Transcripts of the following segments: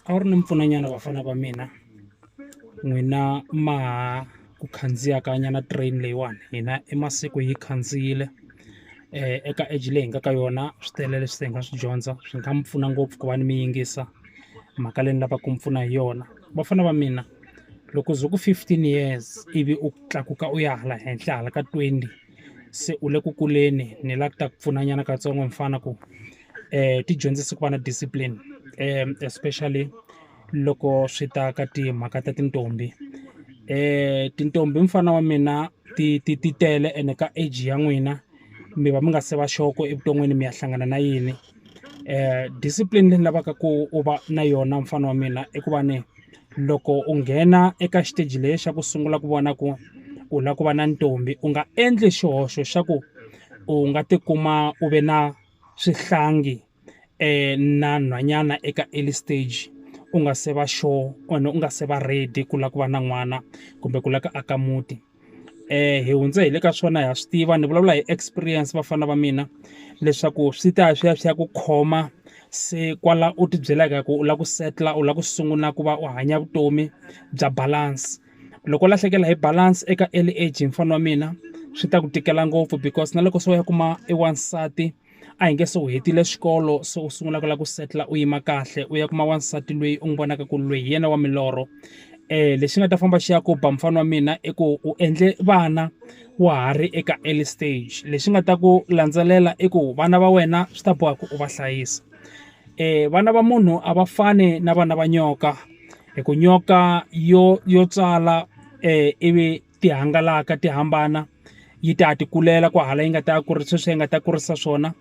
A wu ri ni mpfunanyana vafana va mina n'wina ma ku khandziya ka nyana train leyiwani hina i masiku hi khandziyile eka age leyi hi nga ka yona swi tele leswi hi nga swi dyondza swi nga mi pfuna ngopfu ku va ni mi yingisa mhaka leyi ni lavaka ku mi pfuna hi yona vafana va mina loko ze ku 15 years ivi u tlakuka u ya hala henhla hala ka 20 se u le ku kuleni ni la ku ta ku pfunanyana katsongo mfana ku ti dyondzise ku va na discipline especially loko swi ta ka timhaka ta tintombi tintombi mfana wa mina ti tele ene ka age ya n'wina mi va mi nga se va xoko evuton'wini mi ya hlangana na yini discipline leyi ni lavaka ku u va na yona mfana wa mina i ku va ni loko u nghena eka xiteji leyi xa ku sungula ku vona ku u lava ku va na ntombi u nga endli xihoxo xa ku u nga tikuma u ve na swihlangi na nhwanyana eka early stage u nga se va sure u nga se va ready ku lava ku va na n'wana kumbe ku lava ku aka muti hi hundze hi le ka swona ha swi tiva ni vulavula hi experience vafana va mina leswaku swi ta swi ya ku khoma se kwala u tibyelaka ku u lava ku setla u lava ku sungula ku va u hanya vutomi bya balance loko u lahlekela hi balance eka early age mfana wa mina swi ta ku tikela ngopfu because na loko se u ya kuma i wansati a hi nge se u hetile xikolo se u sungula ku lava ku setla u yima kahle u ya kuma wansati loyi u n'wi vonaka ku loyi hi yena wa milorho lexi nga ta famba xi ya ku ba mfana wa mina i ku u endle vana wa ha ri eka early stage lexi nga ta ku landzelela i ku vana va wena swi ta boha ku u va hlayisa vana va munhu a va fani na vana va nyoka hi ku nyoka yo tswala ivi ti hangalaka ti hambana yi ta ti kulela ku hala yi nga ta kurisa sweswi yi nga ta kurisa swona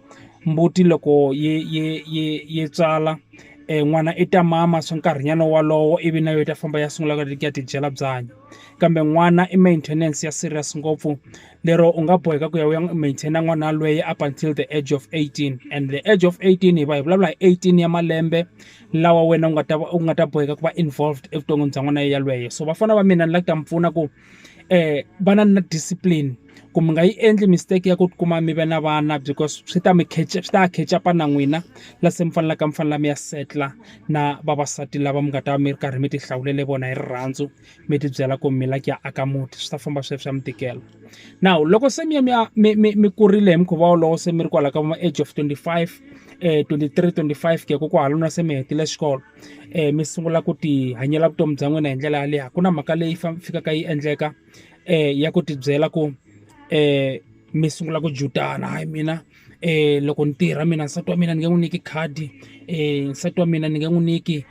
mbuti loko yi tswala n'wana i ta mama swa nkarhinyana walowo ivi na yo ta famba ya sungula ku ya ti dyela byanyi kambe n'wana i maintenance ya serious ngopfu lero u nga boheka ku ya u ya maintaina n'wana loyi up until the age of 18 and the age of 18 hi va hi vulavula hi 18 ya malembe lawa wena u nga ta boheka ku va involved evuton'wini bya n'wana yalweyo so vafana va mina ni la ku ta mi pfuna ku vana na discipline ku mi nga yi endli mistake ya ku kuma mi ve na vana because swi ta catch up na n'wina la se mi fanela mi ya setla na vavasati lava mi nga ta va mi ri karhi mi ti hlawulele vona hi rirhandzu mi ti byela ku mi la ku ya aka muti swi ta famba sweswi swa mi tikela now loko se mi kurile hi mukhuva wolowo se mi ri kwala ka age of 25 23 25 ke ko halona se mi hetile xikolo mi sungula ku ti hanyela vutomi bya n'wina hi ndlela yaleyo ku na mhaka leyi fikaka yi endleka ya ku ti byela ku mi sungula ku jutana hayi mina loko ni tirha mina nsati wa mina ni nge n'wi nyiki khadi nsati wa mina ni nge n'wi nyiki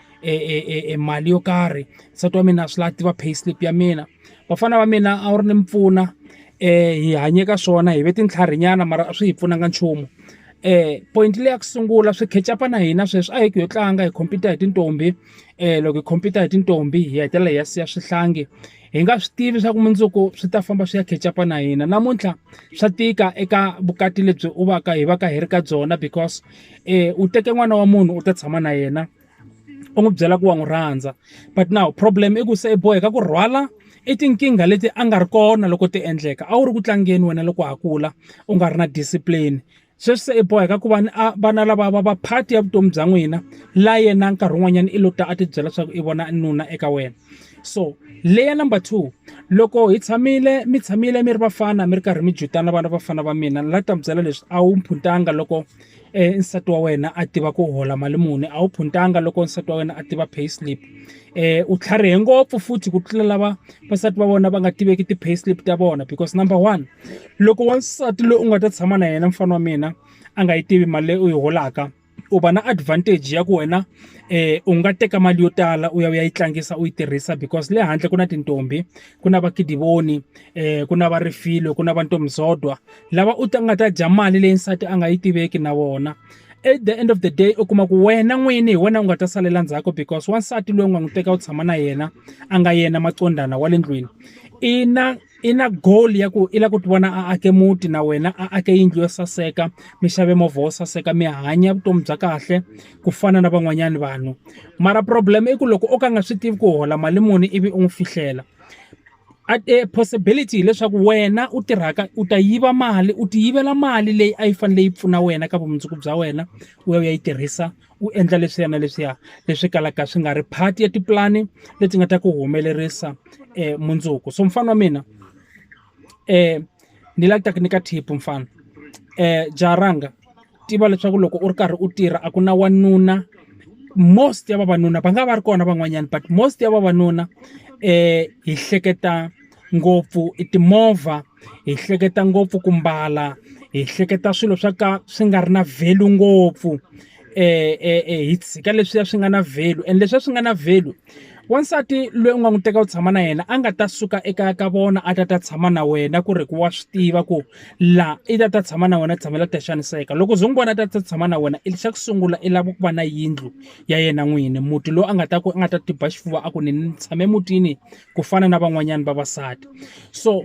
mali yo karhi nsati wa mina swi la tiva payslip ya mina vafana va mina a wu ri ni mpfuna hi hanye ka swona hi ve tintlharinyana mara a swi hi pfunanga nchumu point leyi ya ku sungula swi khechapa na hina sweswi a hi ku yo tlanga hi khompyuta hi tintombi loko hi khompyuta hi tintombi hi hetelela hi ya siya swihlangi hi nga swi tivi swa ku mundzuku swi ta famba swi ya khechapa na hina namuntlha swa tika eka vukati lebyi hi va ka hi ri ka byona because u teke n'wana wa munhu u ta tshama na yena u n'wi byela ku wa n'wi rhandza but now problem i ku se i boheka ku rhwala i tinkingha leti a nga ri kona loko ti endleka a wu ri ku tlangeni wena loko ha kula u nga ri na discipline sweswi se i boheka ku vana lava va part ya vutomi bya n'wina la yena nkarhi wun'wanyana i lo ta a ti byela leswaku i vona nuna eka wena so leya number 2 loko mi tshamile mi ri vafana mi ri karhi mi jutana vana vafana va mina ni la ta mi byela leswi a wu phuntanga loko nsati wa wena a tiva ku hola mali muni a wu phuntanga loko nsati wa wena a tiva payslip u tlharihe ngopfu futhi ku tlula lava vasati va vona va nga tiveki ti-payslip ta vona because number 1 loko wansati loyi u nga ta tshama na yena mfana wa mina a nga yi tivi mali leyi u yi holaka u va na advantage ya ku wena u nga teka mali yo tala u ya yi tlangisa u yi tirhisa because le handle ku na tintombi ku na vakidivoni ku na varifilo ku na vantomizodwa lava u nga ta dya mali leyi nsati a nga yi tiveki na vona at the end of the day u kuma ku wena n'wini hi wena u nga ta salela ndzhaku because wansati loyi u nga n'wi teka u tshama na yena a nga yena macondana wa le ndlwini i na goal ya ku i la ku ti vona a ake muti na wena a ake yindlu yo saseka mi xave movha wo saseka mi hanya vutomi bya kahle ku fana na van'wanyani vanhu mara problem i ku loko o ka nga swi tivi ku hola mali muni ivi u n'wi fihlela possibility leswaku wena u tirhaka u ta yiva mali u ti yivela mali leyi a yi fanele yi pfuna wena ka vumundzuku bya wena u ya yi tirhisa u endla leswiya na leswiya leswi kalaka swi nga ri part ya tipulani leti nga ta ku humelerisa mundzuku. So mfana wa mina ni lava ku ta ku nyika tip mfana jaranga tiva leswaku loko u ri karhi u tirha a ku na wanuna most ya vavanuna va nga va ri kona van'wanyana but most ya vavanuna hi hleketa ngopfu timovha hi hleketa ngopfu ku mbala hi hleketa swilo swa ka swi nga ri na value ngopfu hi tshika leswiya swi nga na value and leswiya swi nga na value wansati loyi u nga n'wi teka u tshama na yena a nga ta suka ekaya ka vona a ta tshama na wena ku ri ku wa swi tiva ku la i ta tshama na wena tshamela ta xaniseka loko zo n'wi vona a ta tshama na wena xa ku sungula i lava ku va na yindlu ya yena n'wini muti loyi a nga ta tiba xifuva a ku ni tshame mutini ku fana na van'wanyana vavasati. So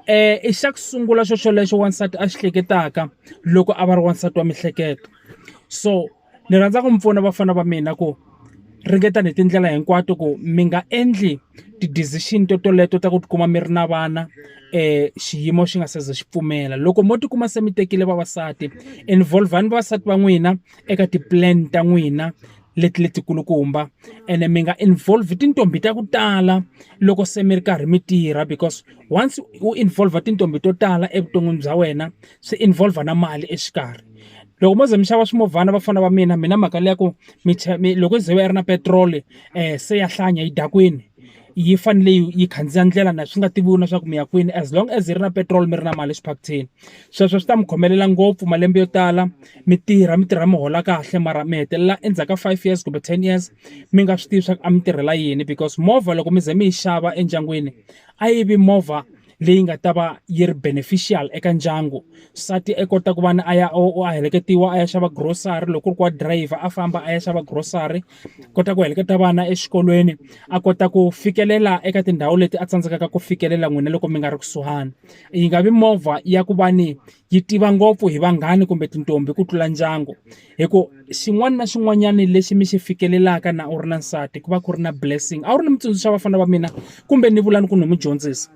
i xa ku sungula xolexo wansati a xi hleketaka loko a va ri wansati wa mihleketo. So ni rhandza ku mi pfuna vafana va mina ku ringetani hi tindlela hinkwato ku mi nga endli ti-decision toleto ta ku tikuma mi ri na vana xiyimo xi nga se za xi pfumela. Loko mo tikuma se mi tekile vavasati involvani vavasati va n'wina eka ti-plan ta n'wina letikulukumba ene mi nga involve tintombi ta ku tala loko se mi ri karhi mi tirha because once u involve tintombi to tala evuton'wini bya wena swi involve na mali exikarhi. Loko mo ze mi xava swimovhana vafana va mina mina mhaka leya ku loko yi ze yi ri na petroli se ya hlanya yi dakwini yi fanele yi khandziya ndlela na swi nga tiviwi na swa ku mi ya kwini as long as yi ri na petrol mi ri na mali exiphakutheni sweswo swi ta mi khomelela ngopfu malembe yo tala mi tirha mi hola kahle mara mi hetelela endzhaku ka 5 years kumbe 10 years mi nga swi tivi swa ku a mi tirhela yini because movha loko mi ze mi yi xava endyangwini a yi vi movha leyi nga ta va yi ri beneficial eka ndyangu. Nsati i kota ku va a ya a heleketiwa a ya xava grocery loko ku ri ku wa driver a famba a ya xava grocery kota ku heleketa vana exikolweni a kota ku fikelela eka tindhawu leti a tsandzekaka ku fikelela n'wina loko mi nga ri kusuhani. Yi nga vi movha ya ku va ni yi tiva ngopfu hi vanghani kumbe tintombi ku tlula ndyangu hi ku xin'wana na xin'wanyana lexi mi xi fikelelaka na u ri na nsati ku va ku ri na blessing. A wu ri ni mitsundzuxa vafana va mina kumbe ni vula ni ku ni mi dyondzisa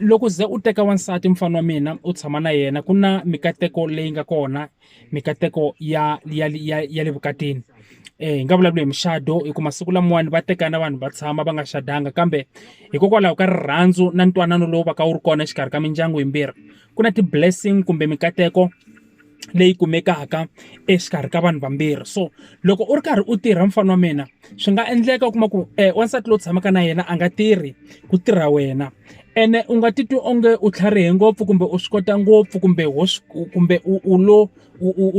loko ze u teka wansati mfana wa mina u tshama na yena ku na mikateko leyi nga kona mikateko ya le vukatini hi nga vulavula hi muxado hi ku masiku lamawani va tekana vanhu va tshama va nga xadanga kambe hikokwalaho ka rirhandzu na ntwanano lowu va ka wu ri kona exikarhi ka mindyangu yimbirhi ku na ti-blessing kumbe mikateko leyi kumekaka exikarhi ka vanhu vambirhi. So loko u ri karhi u tirha mfana wa mina swi nga endleka u kuma ku wansati lowu tshamaka na yena a nga tirhi ku tirha wena ene u nga titwi onge u tlharihe ngopfu kumbe u swi kota ngopfu kumbe u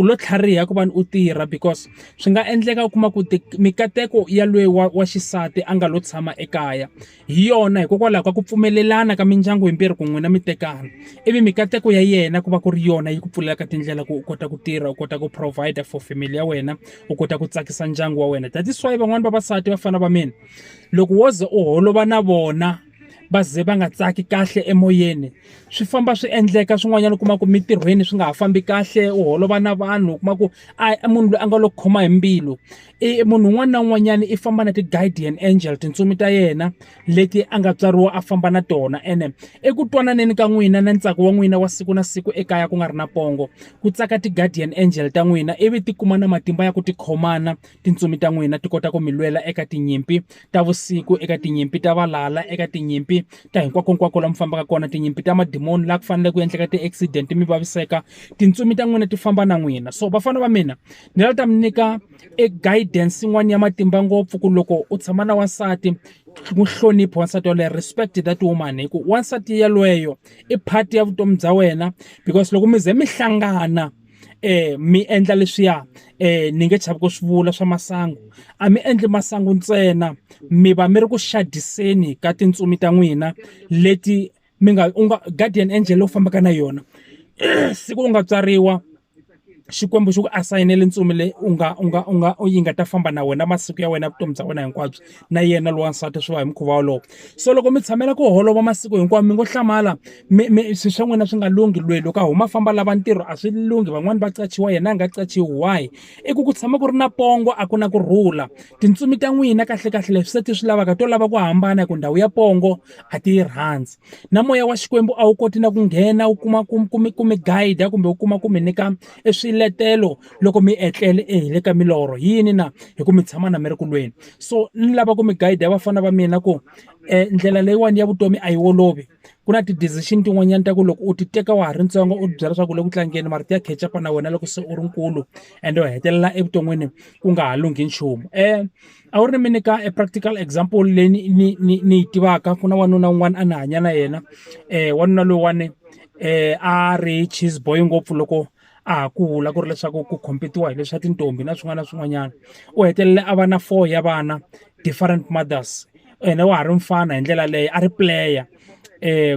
lo tlhariha ku va u tirha because swi nga endleka u kuma ku mikateko ya loyi wa xisati a nga lo tshama ekaya hi yona hikokwalaho ka ku pfumelelana ka mindyangu yimbirhi ku n'wina mi tekana ivi mikateko ya yena ku va ku ri yona yi ku pfulelaka tindlela ku u kota ku tirha u kota ku provide for family ya wena u kota ku tsakisa ndyangu wa wena. That is why van'wani vavasati vafana va mina loko wo ze u holova na vona va ze va nga tsaki kahle emoyeni swi famba swi endleka swin'wanyana u kuma ku mitirhweni swi nga ha fambi kahle u holova na vanhu u kuma ku a munhu loyi a nga lo khoma hi mbilu munhu un'wana na un'wanyana i famba na ti-guardian angel tintsumi ta yena leti a nga tswariwa a famba na tona ene eku twananeni ka n'wina na ntsako wa n'wina wa siku na siku ekaya ku nga ri na pongo ku tsaka ti-guardian angel ta n'wina ivi ti kuma na matimba ya ku ti khomana tintsumi ta n'wina ti kota ku mi lwela eka tinyimpi ta vusiku eka tinyimpi ta valala eka tinyimpi ta hinkwako laha mi fambaka kona tinyimpi ta madimoni laha ku fanele ku endleka ti-accident mi vaviseka tintsumi ta n'wina ti famba na n'wina. So vafana va mina ni lava ta mi nyika guidance yin'wana ya matimba ngopfu ku loko u tshama na wansati n'wi hlonipha wansati yaloye respect that woman hi ku wansati yaloyeyo i part ya vutomi bya wena because loko mi ze mi hlangana mi endla leswiya ni nge chavi ku swi vula swa masangu a mi endli masangu ntsena mi va mi ri ku xadiseni ka tintsumi ta n'wina leti mi nga guardian angel lowu fambaka na yona siku u nga tswariwa xikwembu xi ku asayinele ntsumi leyi yi nga ta famba na wena masiku ya wena vutomi bya wena hinkwabyo na yena lowa nsati swi va hi mukhuva wolowo. So loko mi tshamela ku holova masiku hinkwawo mi ngo hlamala swi swa n'wina swi nga lunghi, lweyi loko a huma famba lava ntirho a swi lunghi, van'wani va qachiwa yena a nga qachiwi. Why? I ku tshama ku ri na pongo a ku na kurhula. Tintsumi ta n'wina kahle kahle leswi se ti swi lavaka to lava ku hambana hi ku ndhawu ya pongo a ti yi rhandzi. Na moya wa xikwembu a wu koti na ku nghena wu kuma ku mi guide kumbe wu kuma ku mi nyika swiletelo loko mi etlele ehenhla ka milorho yini na hi ku mi tshama na mi ri ku lweni. So ni lava ku mi guide vafana va mina ku ndlela leyiwani ya vutomi a yi olovi. Ku na ti-decision tin'wanyana ta ku loko u ti teka wa ha ri ntsongo u byela leswaku u le ku tlangeni mara ti ya catch up na wena loko se u ri nkulu ende u hetelela evuton'wini ku nga ha lunghi nchumu. A wu ri ni mi nyika a practical example leyi ni yi tivaka. Ku na wanuna wun'wana a ni hanya na yena, wanuna loyiwani a ri cheese boy ngopfu loko a ha kula ku ri leswaku ku compete-iwa hi leswa tintombi na swin'wana na swin'wanyana. U hetelele a va na 4 ya vana, different mothers, ene wa ha ri mfana hi ndlela leyo a ri player.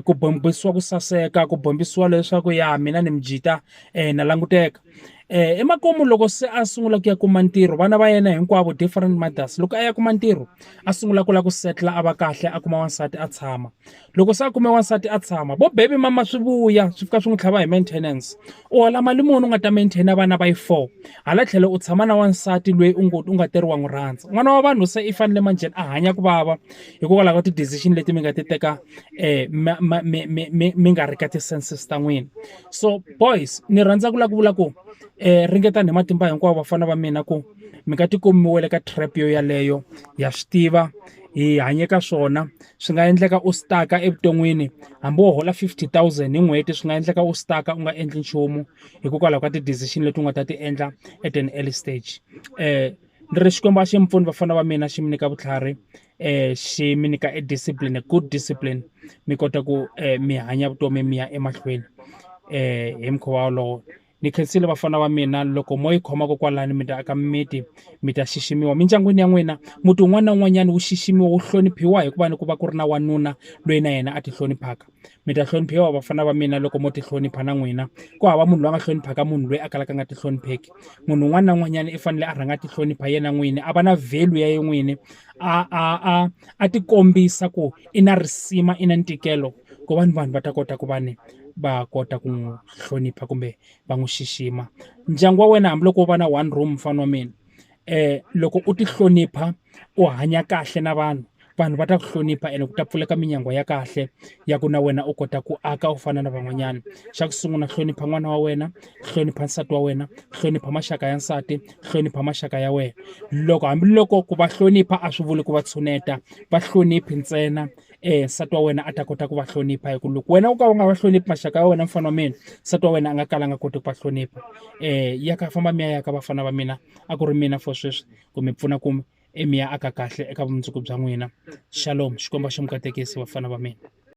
Ku bombisiwa ku saseka, ku bombisiwa leswaku ya mina ni mujita na languteka. Emakumu loko se a sungula ku ya kuma ntirho, vana va yena hinkwavo different mothers, loko a ya kuma ntirho a sungula ku lava ku setla a va kahle a kuma wansati a tshama. Loko se a kume wansati a tshama, vo baby mama swi vuya swi fika swi n'wi tlhava hi maintenance. U hola mali muni u nga ta maintain vana va yi 4, hala tlhelo u tshama na wansati loyi u nga teriwa n'wi rhandza. N'wana wa vanhu se i fanele manjheni a hanya ku vava hikokwalaho ka ti-decision leti mi nga ti teka mi nga ri ka ti-senses ta n'wina. So boys ni rhandza ku lava ku vula ku ringetani hi matimba hinkwawo vafana va mina ku mi nga tikumi mi wele ka trap yo yaleyo. Ya swi tiva hi hanye ka swona. Swi nga endleka u staka evuton'wini hambi wo hola 50,000 hi n'hweti, swi nga endleka u staka u nga endli nchumu hikokwalaho ka ti-decision leti u nga ta ti endla at an early stage. Ni ri Xikwembu a xi mi pfuni vafana va mina, xi mi nyika vutlhari, xi mi nyika discipline, good discipline, mi kota ku mi hanya vutomi mi ya emahlweni hi mukhuva wolowo. Ni khensile vafana va mina, loko mo yi khoma kokwalani mi ta aka mimiti, mi ta xiximiwa mindyangwini ya n'wina. Muti wun'wana na wun'wanyana wu xiximiwa wu hloniphiwa hikuva ni ku va ku ri na wanuna loyi na yena a ti hloniphaka. Mi ta hloniphiwa vafana va mina loko mo ti hlonipha na n'wina. Ku hava munhu loyi a nga hloniphaka munhu loyi a kalaka a nga ti hlonipheki. Munhu un'wana na un'wanyana i fanele a rhanga a ti hlonipha yena n'wini, a va na value ya yena n'wini, a ti kombisa ku i na risima i na ntikelo, ku va ni vanhu va ta kota ku va ni va kota ku n'wi hlonipha kumbe va n'wi xixima. Ndyangu wa wena hambiloko wo va na 1 room mfana wa mina, loko u ti hlonipha u hanya kahle na vanhu, vanhu va ta ku hlonipha ene ku ta pfuleka minyangwa ya kahle ya ku na wena u kota ku aka u fana na van'wanyana. Xa ku sungula hlonipha n'wana wa wena, hlonipha nsati wa wena, hlonipha maxaka ya nsati, hlonipha maxaka ya wena. Hambiloko ku va hlonipha a swi vuli ku va tshuneta, va hloniphi ntsena nsati wa wena a ta kota ku va hlonipha. Hi ku loko wena u ka u nga va hloniphi maxaka ya wena mfana wa mina, nsati wa wena a nga kala a nga koti ku va hlonipha. Ya ka famba mi ya ka vafana va mina, a ku ri mina for sweswi ku mi pfuna ku mi ya aka kahle eka vumundzuku bya n'wina. Shalom, Xikwembu xi mi katekisi vafana va mina.